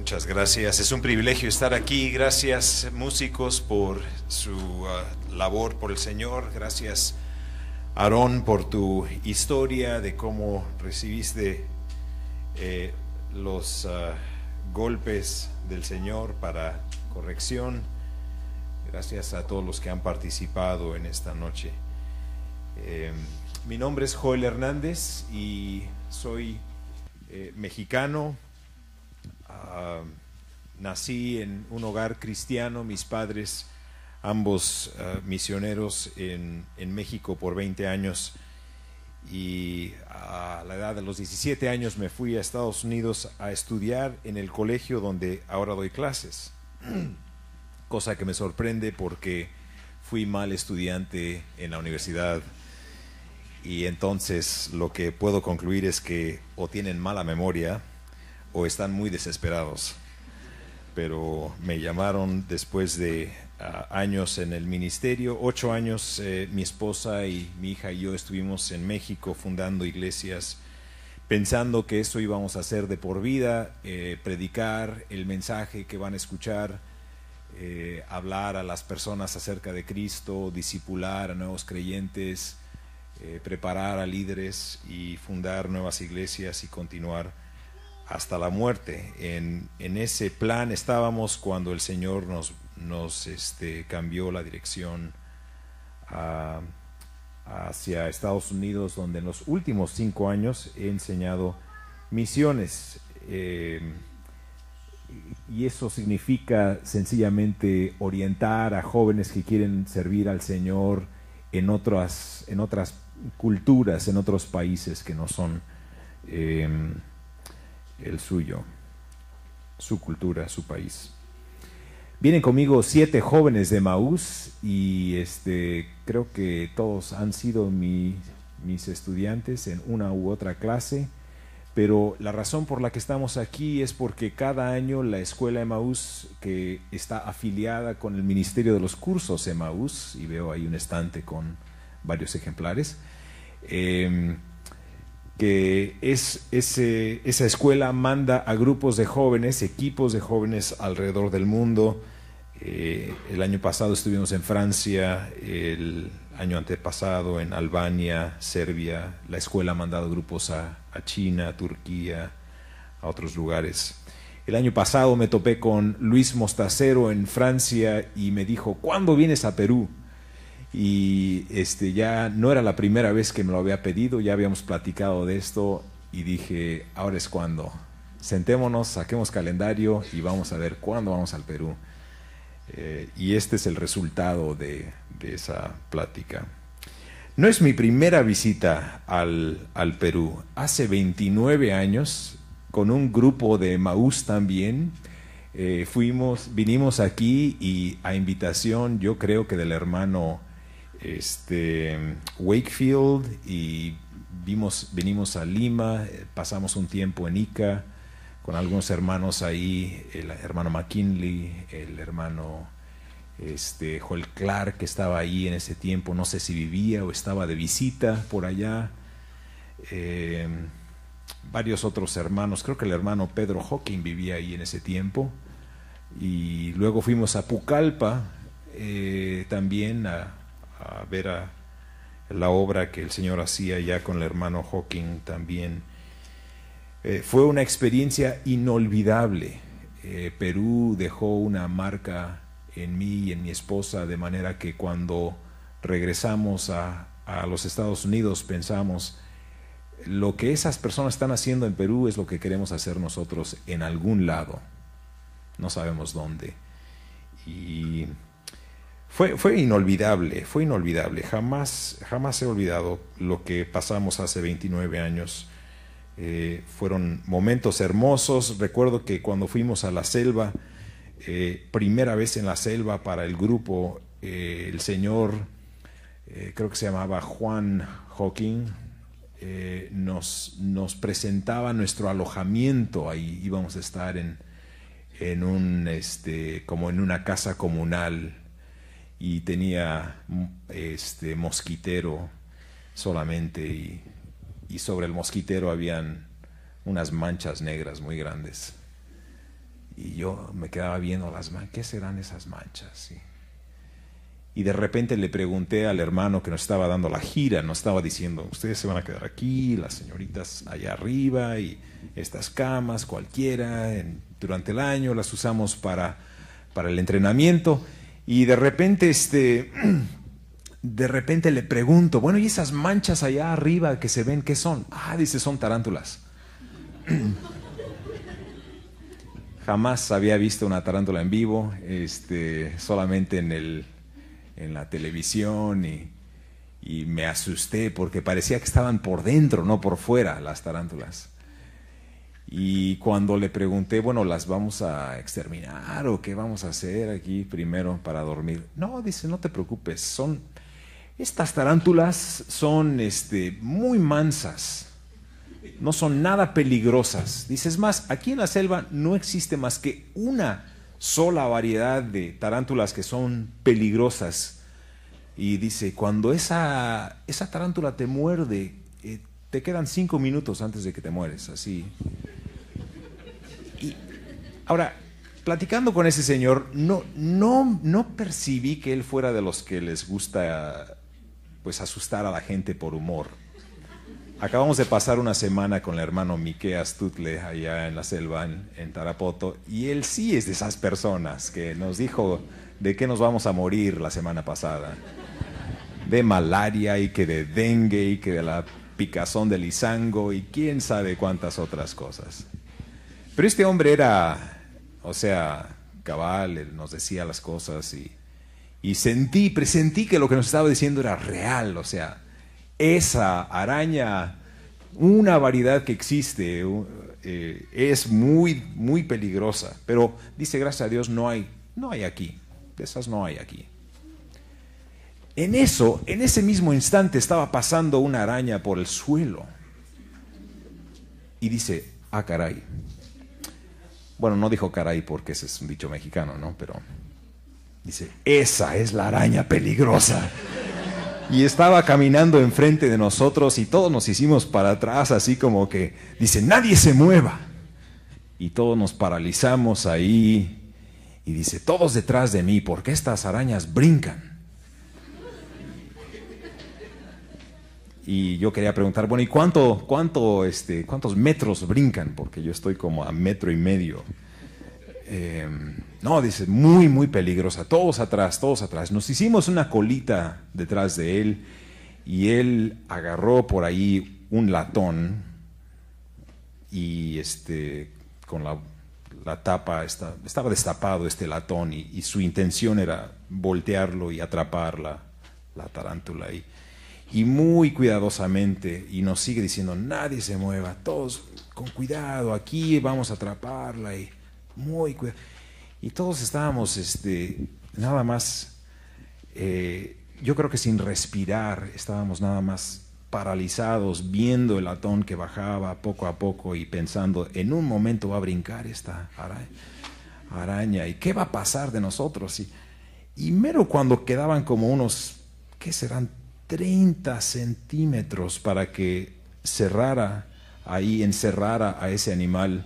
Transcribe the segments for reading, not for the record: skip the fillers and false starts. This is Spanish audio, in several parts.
Muchas gracias. Es un privilegio estar aquí. Gracias, músicos, por su labor por el Señor. Gracias, Aarón, por tu historia de cómo recibiste los golpes del Señor para corrección. Gracias a todos los que han participado en esta noche. Mi nombre es Joel Hernández y soy mexicano. Nací en un hogar cristiano, mis padres ambos misioneros en México por 20 años, y a la edad de los 17 años me fui a Estados Unidos a estudiar en el colegio donde ahora doy clases, cosa que me sorprende porque fui mal estudiante en la universidad, y entonces lo que puedo concluir es que o tienen mala memoria o están muy desesperados. Pero me llamaron después de años en el ministerio, 8 años. Mi esposa y mi hija y yo estuvimos en México fundando iglesias, pensando que esto íbamos a hacer de por vida, predicar el mensaje que van a escuchar, hablar a las personas acerca de Cristo, discipular a nuevos creyentes, preparar a líderes y fundar nuevas iglesias y continuar hasta la muerte. En ese plan estábamos cuando el Señor nos cambió la dirección hacia Estados Unidos, donde en los últimos 5 años he enseñado misiones, y eso significa sencillamente orientar a jóvenes que quieren servir al Señor en otras culturas, en otros países que no son el suyo, su cultura, su país. Vienen conmigo 7 jóvenes de Emaús y creo que todos han sido mis estudiantes en una u otra clase, pero la razón por la que estamos aquí es porque cada año la escuela Emaús, que está afiliada con el Ministerio de los Cursos Emaús, y veo ahí un estante con varios ejemplares, que esa escuela manda a grupos de jóvenes, equipos de jóvenes alrededor del mundo. El año pasado estuvimos en Francia, el año antepasado en Albania, Serbia. La escuela ha mandado grupos a China, a Turquía, a otros lugares. El año pasado me topé con Luis Mostacero en Francia y me dijo: ¿cuándo vienes a Perú? Y ya no era la primera vez que me lo había pedido, ya habíamos platicado de esto y dije: ahora es cuando, sentémonos, saquemos calendario y vamos a ver cuándo vamos al Perú. Y este es el resultado de esa plática. No es mi primera visita al Perú. Hace 29 años, con un grupo de Emaús también, vinimos aquí, y a invitación, yo creo que del hermano Wakefield, y vinimos a Lima, pasamos un tiempo en Ica con algunos hermanos ahí, el hermano McKinley, el hermano Joel Clark, que estaba ahí en ese tiempo, no sé si vivía o estaba de visita por allá, varios otros hermanos, creo que el hermano Pedro Hawking vivía ahí en ese tiempo, y luego fuimos a Pucallpa también a ver la obra que el Señor hacía ya con el hermano Hawking también. Fue una experiencia inolvidable. Perú dejó una marca en mí y en mi esposa, de manera que cuando regresamos a los Estados Unidos pensamos: lo que esas personas están haciendo en Perú es lo que queremos hacer nosotros en algún lado, no sabemos dónde. Y fue inolvidable, jamás he olvidado lo que pasamos hace 29 años. Fueron momentos hermosos. Recuerdo que cuando fuimos a la selva, primera vez en la selva para el grupo, el señor, creo que se llamaba Juan Hawking, nos presentaba nuestro alojamiento. Ahí íbamos a estar como en una casa comunal, y tenía mosquitero solamente, y sobre el mosquitero habían unas manchas negras muy grandes, yo me quedaba viendo las manchas. ¿Qué serán esas manchas? Sí. Y de repente le pregunté al hermano que nos estaba dando la gira, nos estaba diciendo, ustedes se van a quedar aquí, las señoritas allá arriba, y estas camas cualquiera, durante el año las usamos para el entrenamiento. Y de repente le pregunto, bueno, ¿y esas manchas allá arriba que se ven, qué son? Dice, son tarántulas. Jamás había visto una tarántula en vivo, solamente en la televisión, y me asusté porque parecía que estaban por dentro, no por fuera, las tarántulas. Y cuando le pregunté, bueno, ¿las vamos a exterminar o qué vamos a hacer aquí primero para dormir? No, dice, no te preocupes, estas tarántulas son muy mansas, no son nada peligrosas. Dice, es más, aquí en la selva no existe más que una sola variedad de tarántulas que son peligrosas. Y dice, cuando esa tarántula te muerde, te quedan 5 minutos antes de que te mueres, así. Y ahora, platicando con ese señor, no percibí que él fuera de los que les gusta pues asustar a la gente por humor. Acabamos de pasar una semana con el hermano Miqueas Tutle allá en la selva, en Tarapoto, y él sí es de esas personas que nos dijo de qué nos vamos a morir la semana pasada. De malaria, y que de dengue, y que de la picazón del izango, y quién sabe cuántas otras cosas. Pero este hombre era, cabal, él nos decía las cosas, y presentí que lo que nos estaba diciendo era real. Esa araña, una variedad que existe, es muy, muy peligrosa. Pero dice, gracias a Dios, no hay aquí. De esas no hay aquí. En ese mismo instante estaba pasando una araña por el suelo. Y dice, caray. Bueno, no dijo caray porque ese es un dicho mexicano, ¿no? Pero dice, esa es la araña peligrosa. Y estaba caminando enfrente de nosotros y todos nos hicimos para atrás, así como que, dice, nadie se mueva. Y todos nos paralizamos ahí. Y dice, todos detrás de mí, porque estas arañas brincan. Y yo quería preguntar, bueno, ¿y cuántos metros brincan? Porque yo estoy como a 1,5 metros. No, dice, muy, muy peligrosa. Todos atrás, todos atrás. Nos hicimos una colita detrás de él y él agarró por ahí un latón y con la tapa, estaba destapado este latón y su intención era voltearlo y atrapar la tarántula ahí. Y muy cuidadosamente, y nos sigue diciendo, nadie se mueva, todos con cuidado, aquí vamos a atraparla, y muy cuidado. Y todos estábamos nada más, yo creo que sin respirar, estábamos nada más paralizados, viendo el latón que bajaba poco a poco y pensando, en un momento va a brincar esta araña, ¿y qué va a pasar de nosotros? Y mero cuando quedaban como unos, ¿qué serán? 30 centímetros para que encerrara a ese animal,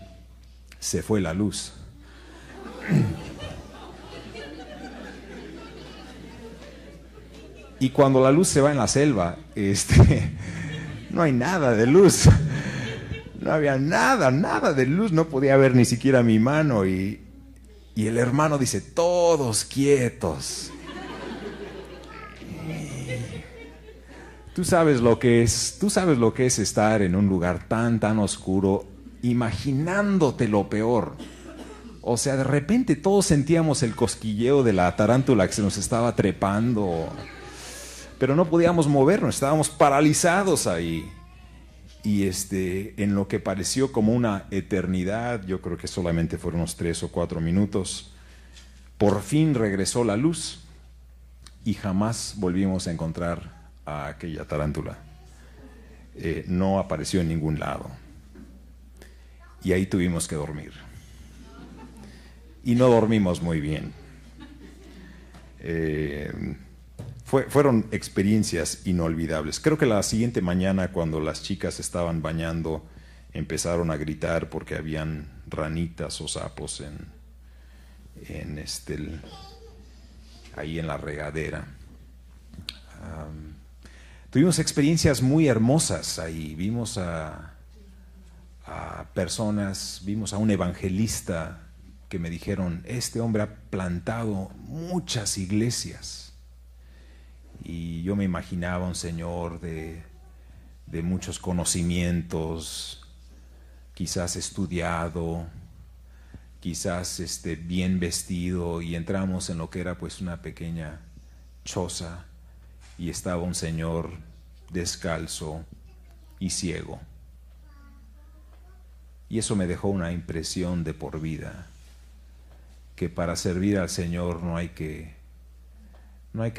se fue la luz. Y cuando la luz se va en la selva, no hay nada de luz. No había nada de luz, no podía ver ni siquiera mi mano. Y el hermano dice, todos quietos. Tú sabes lo que es estar en un lugar tan oscuro, imaginándote lo peor. De repente todos sentíamos el cosquilleo de la tarántula que se nos estaba trepando, pero no podíamos movernos, estábamos paralizados ahí. Y en lo que pareció como una eternidad, yo creo que solamente fueron unos 3 o 4 minutos, por fin regresó la luz y jamás volvimos a encontrar a aquella tarántula. No apareció en ningún lado. Y ahí tuvimos que dormir. Y no dormimos muy bien. Fueron experiencias inolvidables. Creo que la siguiente mañana, cuando las chicas estaban bañando, empezaron a gritar porque habían ranitas o sapos ahí en la regadera. Tuvimos experiencias muy hermosas ahí. Vimos a personas, vimos a un evangelista que me dijeron, este hombre ha plantado muchas iglesias. Y yo me imaginaba un señor de muchos conocimientos, quizás estudiado, quizás bien vestido, y entramos en lo que era pues una pequeña choza y estaba un señor descalzo y ciego. Y eso me dejó una impresión de por vida, que para servir al Señor no hay que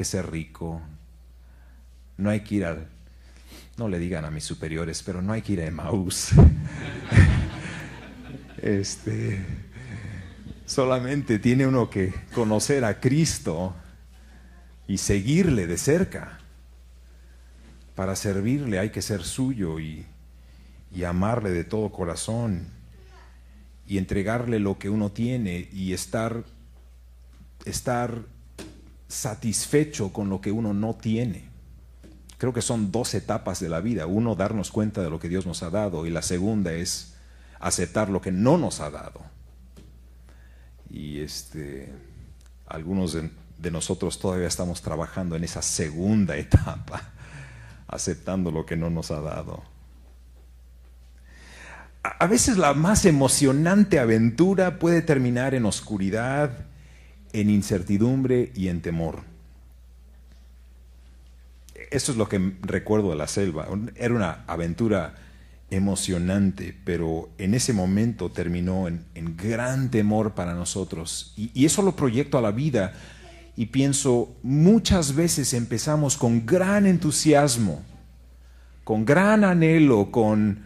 ser rico, no hay que ir no le digan a mis superiores, pero no hay que ir a Emaús. Solamente tiene uno que conocer a Cristo y seguirle de cerca. Para servirle hay que ser suyo y amarle de todo corazón y entregarle lo que uno tiene y estar satisfecho con lo que uno no tiene. Creo que son 2 etapas de la vida. Uno, darnos cuenta de lo que Dios nos ha dado, y la segunda es aceptar lo que no nos ha dado. Y algunos de nosotros todavía estamos trabajando en esa segunda etapa, aceptando lo que no nos ha dado. A veces la más emocionante aventura puede terminar en oscuridad, en incertidumbre y en temor. Eso es lo que recuerdo de la selva. Era una aventura emocionante, pero en ese momento terminó en gran temor para nosotros. Y eso lo proyecto a la vida y pienso, muchas veces empezamos con gran entusiasmo, con gran anhelo, con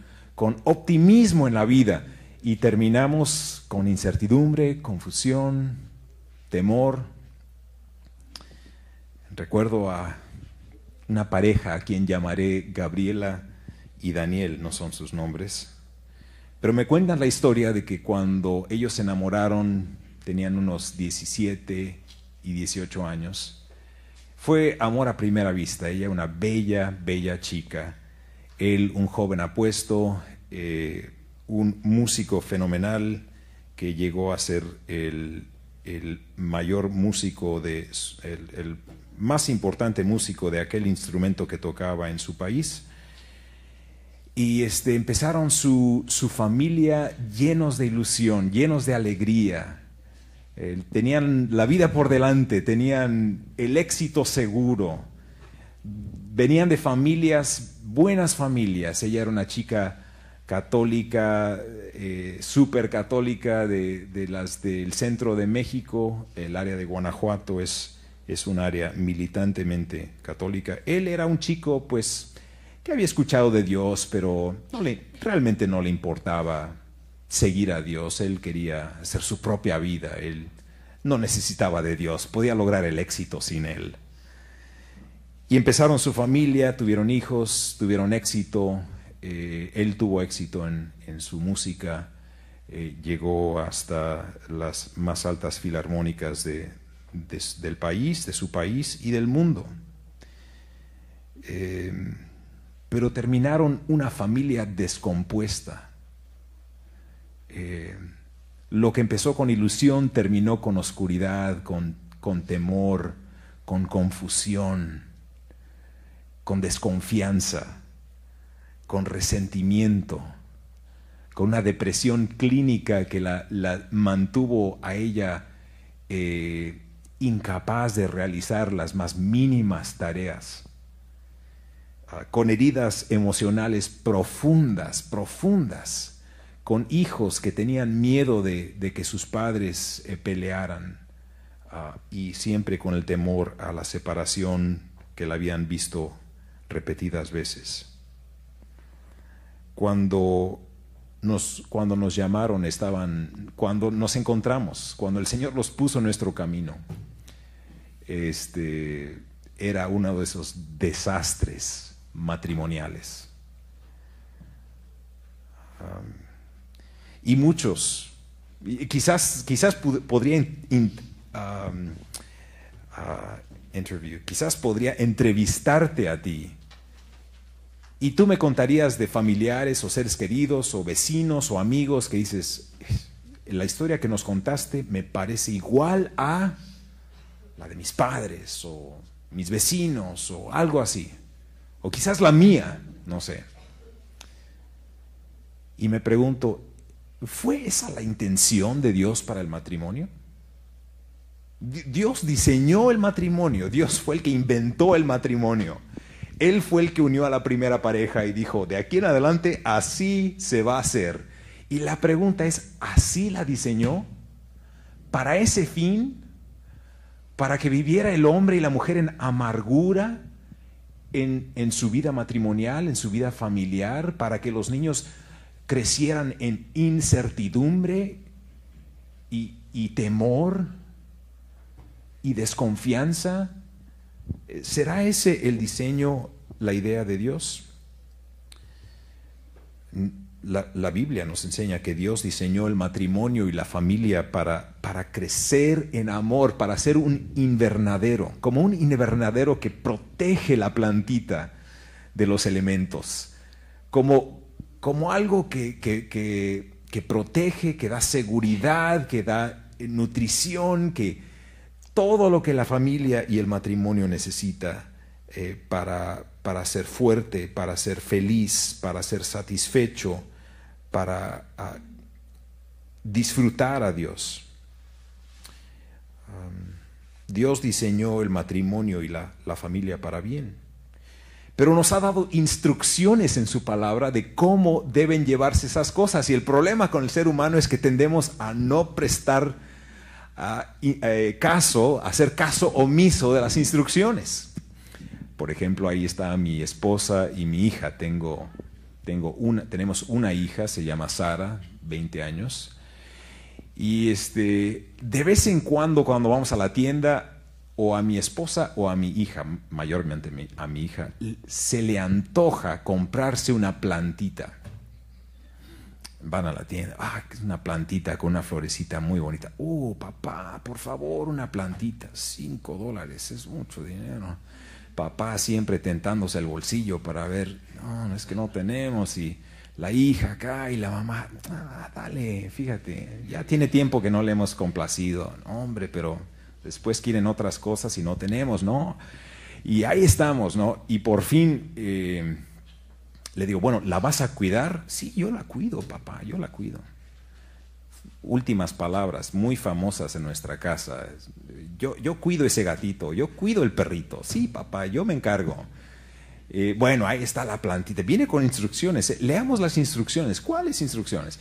optimismo en la vida, y terminamos con incertidumbre, confusión, temor. Recuerdo a una pareja a quien llamaré Gabriela y Daniel, no son sus nombres, pero me cuentan la historia de que cuando ellos se enamoraron, tenían unos 17 y 18 años, fue amor a primera vista. Ella una bella, bella chica, él un joven apuesto, un músico fenomenal que llegó a ser el mayor músico, el más importante músico de aquel instrumento que tocaba en su país. Y empezaron su familia llenos de ilusión, llenos de alegría. Tenían la vida por delante, tenían el éxito seguro. Venían de familias, buenas familias. Ella era una chica católica, súper católica, de las del centro de México. El área de Guanajuato es un área militantemente católica. Él era un chico, pues, que había escuchado de Dios, pero realmente no le importaba seguir a Dios. Él quería hacer su propia vida. Él no necesitaba de Dios, podía lograr el éxito sin Él. Y empezaron su familia, tuvieron hijos, tuvieron éxito. Él tuvo éxito en su música, llegó hasta las más altas filarmónicas del país, de su país y del mundo. Pero terminaron una familia descompuesta. Lo que empezó con ilusión terminó con oscuridad, con temor, con confusión, con desconfianza, con resentimiento, con una depresión clínica que la mantuvo a ella incapaz de realizar las más mínimas tareas, con heridas emocionales profundas, con hijos que tenían miedo de que sus padres pelearan, y siempre con el temor a la separación que la habían visto repetidas veces. Cuando nos llamaron, cuando nos encontramos, cuando el Señor los puso en nuestro camino, era uno de esos desastres matrimoniales. Y muchos Quizás podría quizás podría entrevistarte a ti. Y tú me contarías de familiares o seres queridos o vecinos o amigos que dices, la historia que nos contaste me parece igual a la de mis padres o mis vecinos o algo así. O quizás la mía, no sé. Y me pregunto, ¿fue esa la intención de Dios para el matrimonio? Dios diseñó el matrimonio, Dios fue el que inventó el matrimonio. Él fue el que unió a la primera pareja y dijo, de aquí en adelante así se va a hacer. Y la pregunta es, ¿así la diseñó? ¿Para ese fin? ¿Para que viviera el hombre y la mujer en amargura en su vida matrimonial, en su vida familiar? ¿Para que los niños crecieran en incertidumbre y temor y desconfianza? ¿Será ese el diseño, la idea de Dios? La Biblia nos enseña que Dios diseñó el matrimonio y la familia para crecer en amor, para ser un invernadero, como un invernadero que protege la plantita de los elementos, como algo que protege, que da seguridad, que da nutrición, que todo lo que la familia y el matrimonio necesita para ser fuerte, para ser feliz, para ser satisfecho, para disfrutar a Dios. Dios diseñó el matrimonio y la familia para bien, pero nos ha dado instrucciones en su palabra de cómo deben llevarse esas cosas. Y el problema con el ser humano es que tendemos a no prestar hacer caso omiso de las instrucciones. Por ejemplo, ahí está mi esposa y mi hija. Tenemos una hija, se llama Sara, 20 años. Y de vez en cuando vamos a la tienda, o a mi esposa o a mi hija, mayormente a mi hija, se le antoja comprarse una plantita. Van a la tienda, es una plantita con una florecita muy bonita. Papá, por favor, una plantita, $5, es mucho dinero. Papá siempre tentándose el bolsillo para ver, no, es que no tenemos. Y la hija acá y la mamá, dale, fíjate, ya tiene tiempo que no le hemos complacido. No, hombre, pero después quieren otras cosas y no tenemos, ¿no? Y ahí estamos, ¿no? Y por fin le digo, bueno, ¿la vas a cuidar? Sí, yo la cuido, papá, yo la cuido. Últimas palabras muy famosas en nuestra casa. Yo cuido ese gatito, yo cuido el perrito. Sí, papá, yo me encargo. Bueno, ahí está la plantita. Viene con instrucciones. Leamos las instrucciones. ¿Cuáles instrucciones?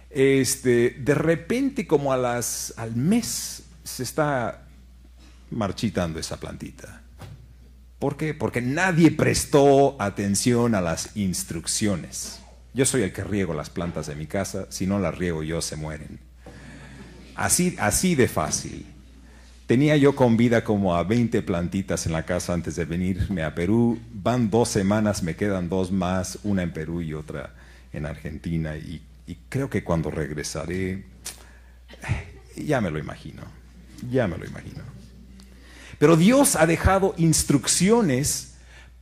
De repente, como al mes, se está marchitando esa plantita. ¿Por qué? Porque nadie prestó atención a las instrucciones. Yo soy el que riego las plantas de mi casa. Si no las riego yo, se mueren. Así de fácil. Tenía yo con vida como a 20 plantitas en la casa antes de venirme a Perú. Van 2 semanas, me quedan 2 más, una en Perú y otra en Argentina. Y creo que cuando regresaré, ya me lo imagino. Pero Dios ha dejado instrucciones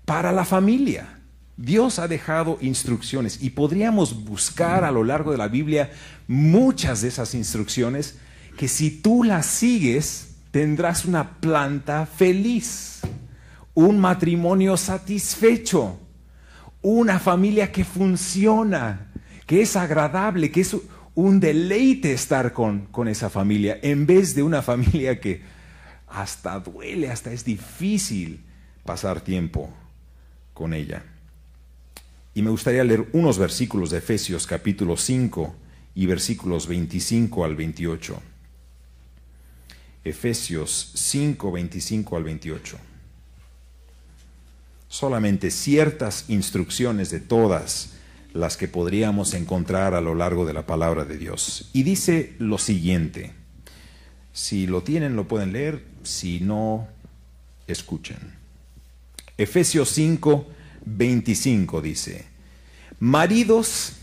para la familia. Dios ha dejado instrucciones y podríamos buscar a lo largo de la Biblia muchas de esas instrucciones que si tú las sigues tendrás una planta feliz, un matrimonio satisfecho, una familia que funciona, que es agradable, que es un deleite estar con esa familia, en vez de una familia que hasta duele, hasta es difícil pasar tiempo con ella. Y me gustaría leer unos versículos de Efesios capítulo 5 y versículos 25 al 28. Efesios 5, 25 al 28. Solamente ciertas instrucciones de todas las que podríamos encontrar a lo largo de la palabra de Dios. Y dice lo siguiente. Si lo tienen, lo pueden leer. Si no, escuchen. Efesios 5, 25 dice: maridos,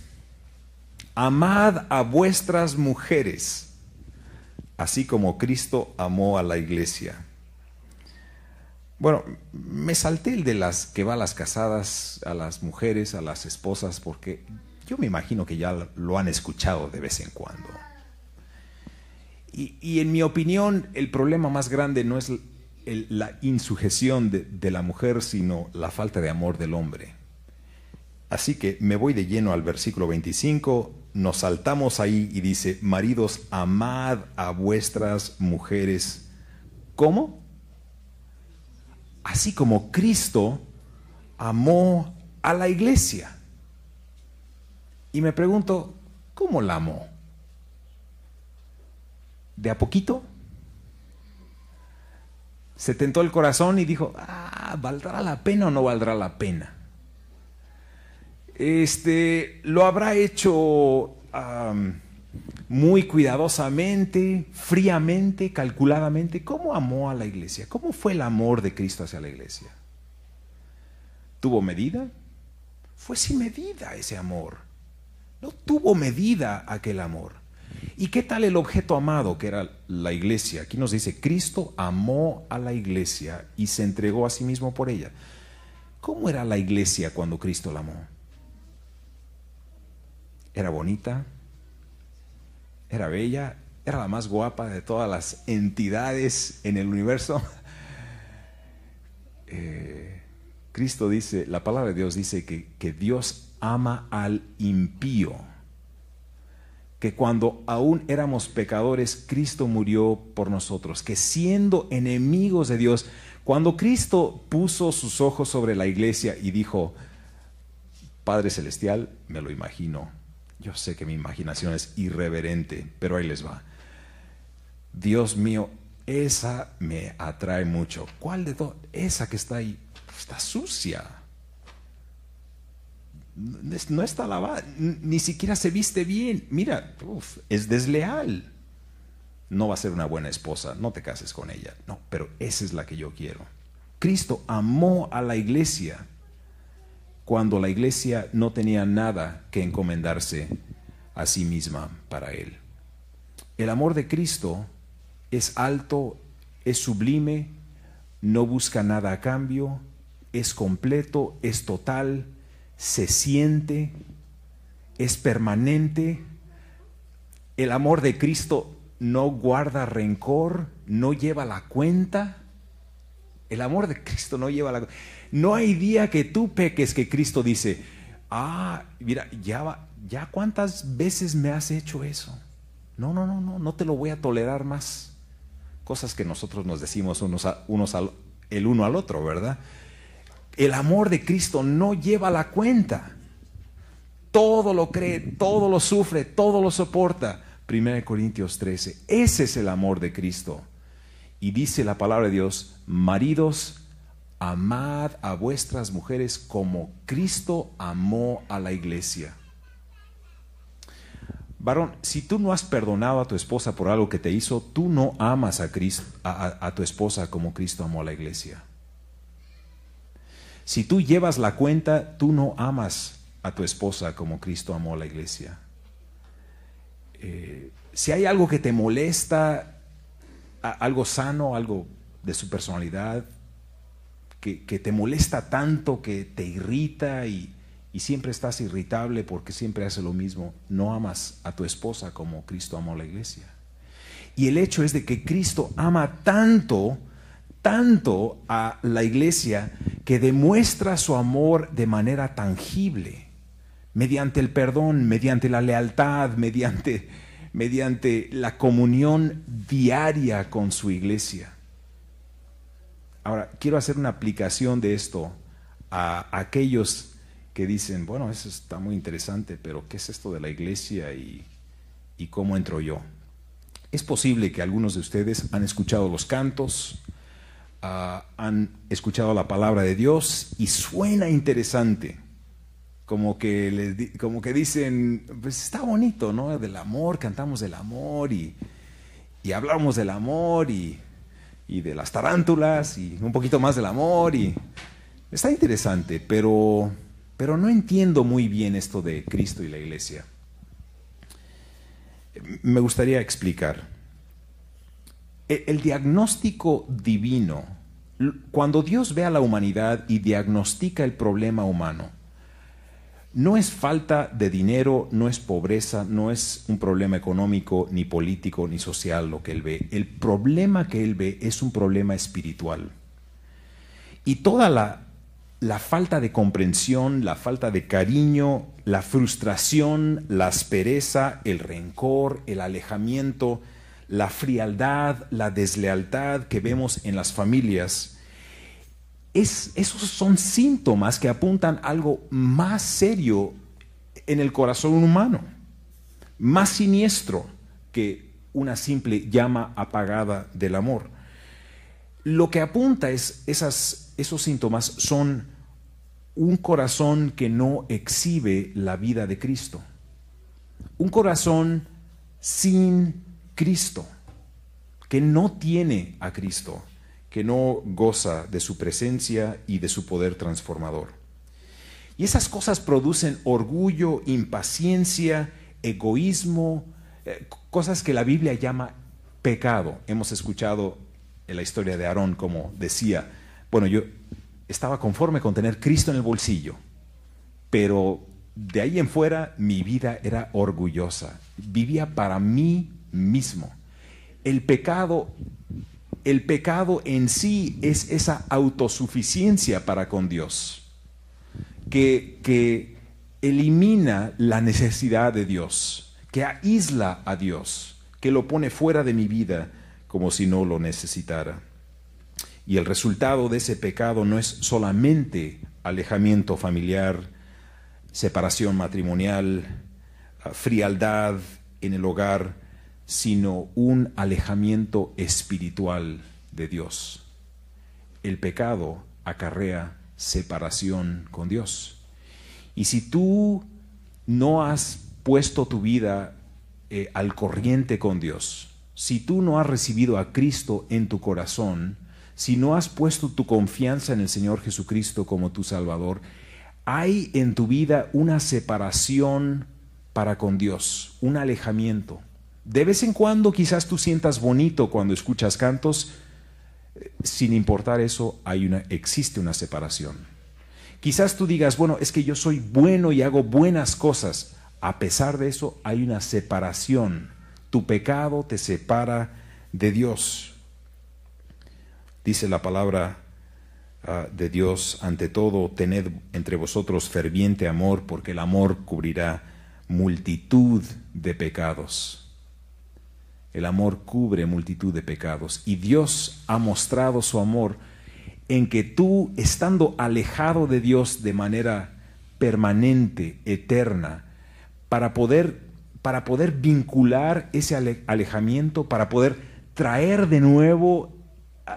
amad a vuestras mujeres, así como Cristo amó a la iglesia. Bueno, me salté el de las que va a las casadas, a las mujeres, a las esposas, porque yo me imagino que ya lo han escuchado de vez en cuando. Y en mi opinión, el problema más grande no es la insujeción de la mujer, sino la falta de amor del hombre. Así que me voy de lleno al versículo 25, nos saltamos ahí y dice, maridos, amad a vuestras mujeres. ¿Cómo? Así como Cristo amó a la iglesia. Y me pregunto, ¿cómo la amó? ¿De a poquito? Se tentó el corazón y dijo, ¿valdrá la pena o no valdrá la pena? Lo habrá hecho muy cuidadosamente, fríamente, calculadamente. ¿Cómo amó a la iglesia? ¿Cómo fue el amor de Cristo hacia la iglesia? ¿Tuvo medida? Fue sin medida ese amor. No tuvo medida aquel amor. ¿Y qué tal el objeto amado que era la iglesia? Aquí nos dice, Cristo amó a la iglesia y se entregó a sí mismo por ella. ¿Cómo era la iglesia cuando Cristo la amó? ¿Era bonita? ¿Era bella? ¿Era la más guapa de todas las entidades en el universo? Cristo dice, la palabra de Dios dice que Dios ama al impío. Que cuando aún éramos pecadores, Cristo murió por nosotros. Que siendo enemigos de Dios, cuando Cristo puso sus ojos sobre la iglesia y dijo, Padre Celestial, me lo imagino. Yo sé que mi imaginación es irreverente, pero ahí les va. Dios mío, esa me atrae mucho. ¿Cuál de todas? Esa que está ahí, está sucia. No está lavada, ni siquiera se viste bien. Mira, es desleal. No va a ser una buena esposa, no te cases con ella. No, pero esa es la que yo quiero. Cristo amó a la iglesia cuando la iglesia no tenía nada que encomendarse a sí misma para Él. El amor de Cristo es alto, es sublime, no busca nada a cambio, es completo, es total, se siente, es permanente. El amor de Cristo no guarda rencor, no lleva la cuenta. El amor de Cristo no lleva la cuenta. No hay día que tú peques que Cristo dice, mira, ya cuántas veces me has hecho eso. No te lo voy a tolerar más. Cosas que nosotros nos decimos el uno al otro, ¿verdad? El amor de Cristo no lleva la cuenta. Todo lo cree, todo lo sufre, todo lo soporta. 1 Corintios 13. Ese es el amor de Cristo. Y dice la palabra de Dios, maridos, amad a vuestras mujeres como Cristo amó a la iglesia. Varón, si tú no has perdonado a tu esposa por algo que te hizo, tú no amas a Cristo, a tu esposa como Cristo amó a la iglesia. Si tú llevas la cuenta, tú no amas a tu esposa como Cristo amó a la iglesia. Si hay algo que te molesta, algo sano, algo de su personalidad, que te molesta tanto, que te irrita y siempre estás irritable porque siempre hace lo mismo, no amas a tu esposa como Cristo amó a la iglesia. Y el hecho es de que Cristo ama tanto a la iglesia que demuestra su amor de manera tangible, mediante el perdón, mediante la lealtad, mediante la comunión diaria con su iglesia. Ahora, quiero hacer una aplicación de esto a aquellos que dicen, bueno, eso está muy interesante, pero ¿qué es esto de la iglesia y cómo entro yo? Es posible que algunos de ustedes han escuchado los cantos, han escuchado la palabra de Dios y suena interesante. Como que dicen, pues está bonito, ¿no? Del amor, cantamos del amor y hablamos del amor y de las tarántulas y un poquito más del amor y está interesante, pero no entiendo muy bien esto de Cristo y la iglesia. me gustaría explicar. El diagnóstico divino, cuando Dios ve a la humanidad y diagnostica el problema humano, no es falta de dinero, no es pobreza, no es un problema económico, ni político, ni social lo que Él ve. El problema que Él ve es un problema espiritual. Y toda la falta de comprensión, la falta de cariño, la frustración, la aspereza, el rencor, el alejamiento, la frialdad, la deslealtad que vemos en las familias, esos son síntomas que apuntan a algo más serio en el corazón humano, más siniestro que una simple llama apagada del amor. Lo que apunta esos síntomas son un corazón que no exhibe la vida de Cristo, un corazón sin Cristo, que no tiene a Cristo, que no goza de su presencia y de su poder transformador. Y esas cosas producen orgullo, impaciencia, egoísmo, cosas que la Biblia llama pecado. Hemos escuchado en la historia de Aarón como decía, bueno, yo estaba conforme con tener Cristo en el bolsillo, pero de ahí en fuera mi vida era orgullosa, vivía para mí mismo. El pecado en sí es esa autosuficiencia para con Dios, que elimina la necesidad de Dios, que aísla a Dios, que lo pone fuera de mi vida como si no lo necesitara. Y el resultado de ese pecado no es solamente alejamiento familiar, separación matrimonial, frialdad en el hogar, sino un alejamiento espiritual de Dios. El pecado acarrea separación con Dios. Y si tú no has puesto tu vida al corriente con Dios, si tú no has recibido a Cristo en tu corazón, si no has puesto tu confianza en el Señor Jesucristo como tu Salvador, hay en tu vida una separación para con Dios, un alejamiento. De vez en cuando quizás tú sientas bonito cuando escuchas cantos, sin importar eso, existe una separación. Quizás tú digas, bueno, es que yo soy bueno y hago buenas cosas. A pesar de eso, hay una separación. Tu pecado te separa de Dios. Dice la palabra de Dios, ante todo, tened entre vosotros ferviente amor, porque el amor cubrirá multitud de pecados. El amor cubre multitud de pecados. Y Dios ha mostrado su amor en que tú, estando alejado de Dios de manera permanente, eterna, para poder vincular ese alejamiento, para poder traer de nuevo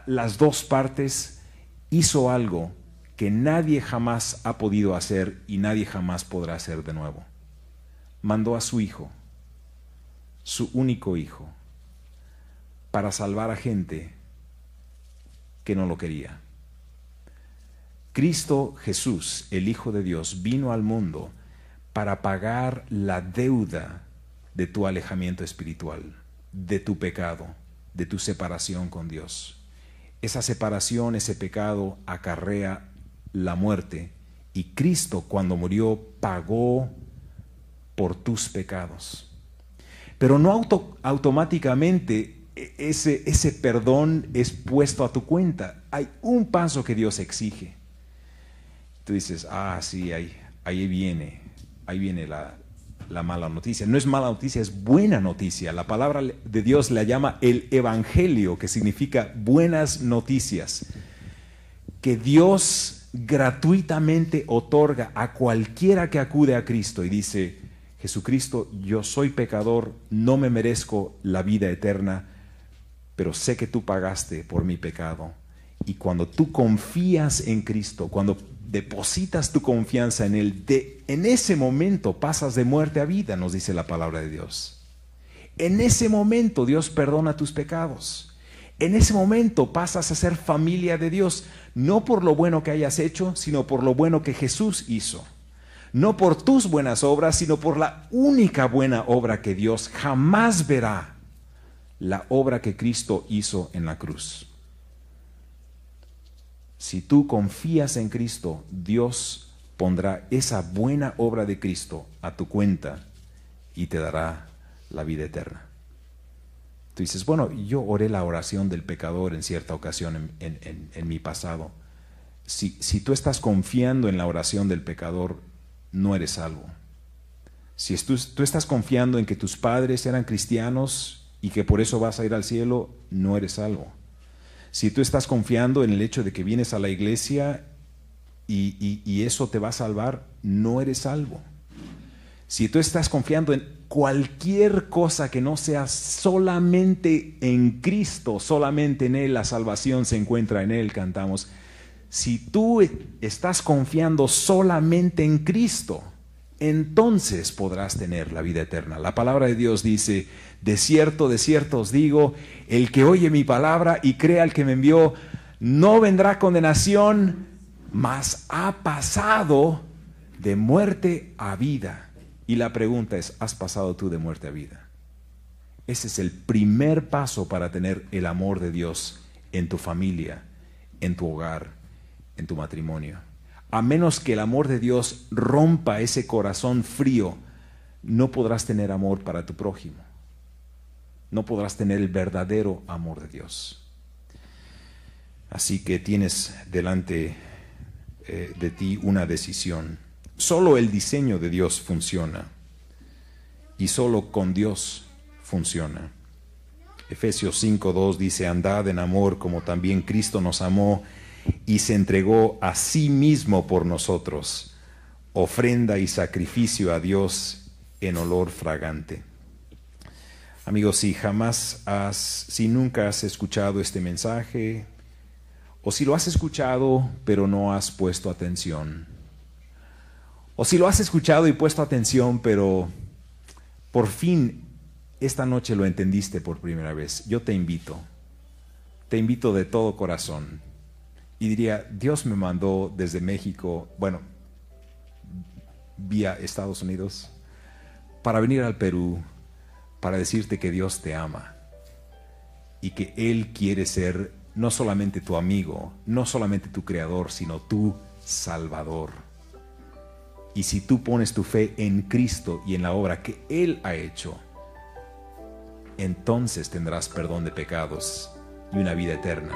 las dos partes, hizo algo que nadie jamás ha podido hacer y nadie jamás podrá hacer de nuevo. Mandó a su Hijo, su único Hijo, para salvar a gente que no lo quería. Cristo Jesús, el Hijo de Dios, vino al mundo para pagar la deuda de tu alejamiento espiritual, de tu pecado, de tu separación con Dios. Esa separación, ese pecado acarrea la muerte, y Cristo, cuando murió, pagó por tus pecados. Pero no automáticamente ese perdón es puesto a tu cuenta. Hay un paso que Dios exige. Tú dices, sí, ahí viene la mala noticia. No es mala noticia, es buena noticia. La palabra de Dios la llama el Evangelio, que significa buenas noticias, que Dios gratuitamente otorga a cualquiera que acude a Cristo y dice, Jesucristo, yo soy pecador, no me merezco la vida eterna, pero sé que tú pagaste por mi pecado. Y cuando tú confías en Cristo, cuando depositas tu confianza en Él, en ese momento pasas de muerte a vida, nos dice la palabra de Dios. En ese momento Dios perdona tus pecados. En ese momento pasas a ser familia de Dios, no por lo bueno que hayas hecho, sino por lo bueno que Jesús hizo. no por tus buenas obras, sino por la única buena obra que Dios jamás verá, la obra que Cristo hizo en la cruz. Si tú confías en Cristo, Dios pondrá esa buena obra de Cristo a tu cuenta y te dará la vida eterna. Tú dices, bueno, yo oré la oración del pecador en cierta ocasión en mi pasado. Si tú estás confiando en la oración del pecador, no eres salvo. Si tú estás confiando en que tus padres eran cristianos y que por eso vas a ir al cielo, no eres salvo. Si tú estás confiando en el hecho de que vienes a la iglesia y eso te va a salvar, no eres salvo. Si tú estás confiando en cualquier cosa que no sea solamente en Cristo, solamente en Él, la salvación se encuentra en Él, cantamos. Si tú estás confiando solamente en Cristo, entonces podrás tener la vida eterna. La palabra de Dios dice, de cierto os digo, el que oye mi palabra y cree al que me envió, no vendrá condenación, mas ha pasado de muerte a vida. Y la pregunta es, ¿has pasado tú de muerte a vida? Ese es el primer paso para tener el amor de Dios en tu familia, en tu hogar, en tu matrimonio. A menos que el amor de Dios rompa ese corazón frío, no podrás tener amor para tu prójimo. No podrás tener el verdadero amor de Dios. Así que tienes delante de ti una decisión. Solo el diseño de Dios funciona y solo con Dios funciona. Efesios 5:2 dice, andad en amor como también Cristo nos amó y se entregó a sí mismo por nosotros, ofrenda y sacrificio a Dios en olor fragante. Amigos, si nunca has escuchado este mensaje, o si lo has escuchado pero no has puesto atención, o si lo has escuchado y puesto atención pero por fin esta noche lo entendiste por primera vez, yo te invito de todo corazón. Y diría, Dios me mandó desde México, vía Estados Unidos, para venir al Perú, para decirte que Dios te ama y que Él quiere ser no solamente tu amigo, no solamente tu creador, sino tu Salvador. Y si tú pones tu fe en Cristo y en la obra que Él ha hecho, entonces tendrás perdón de pecados y una vida eterna.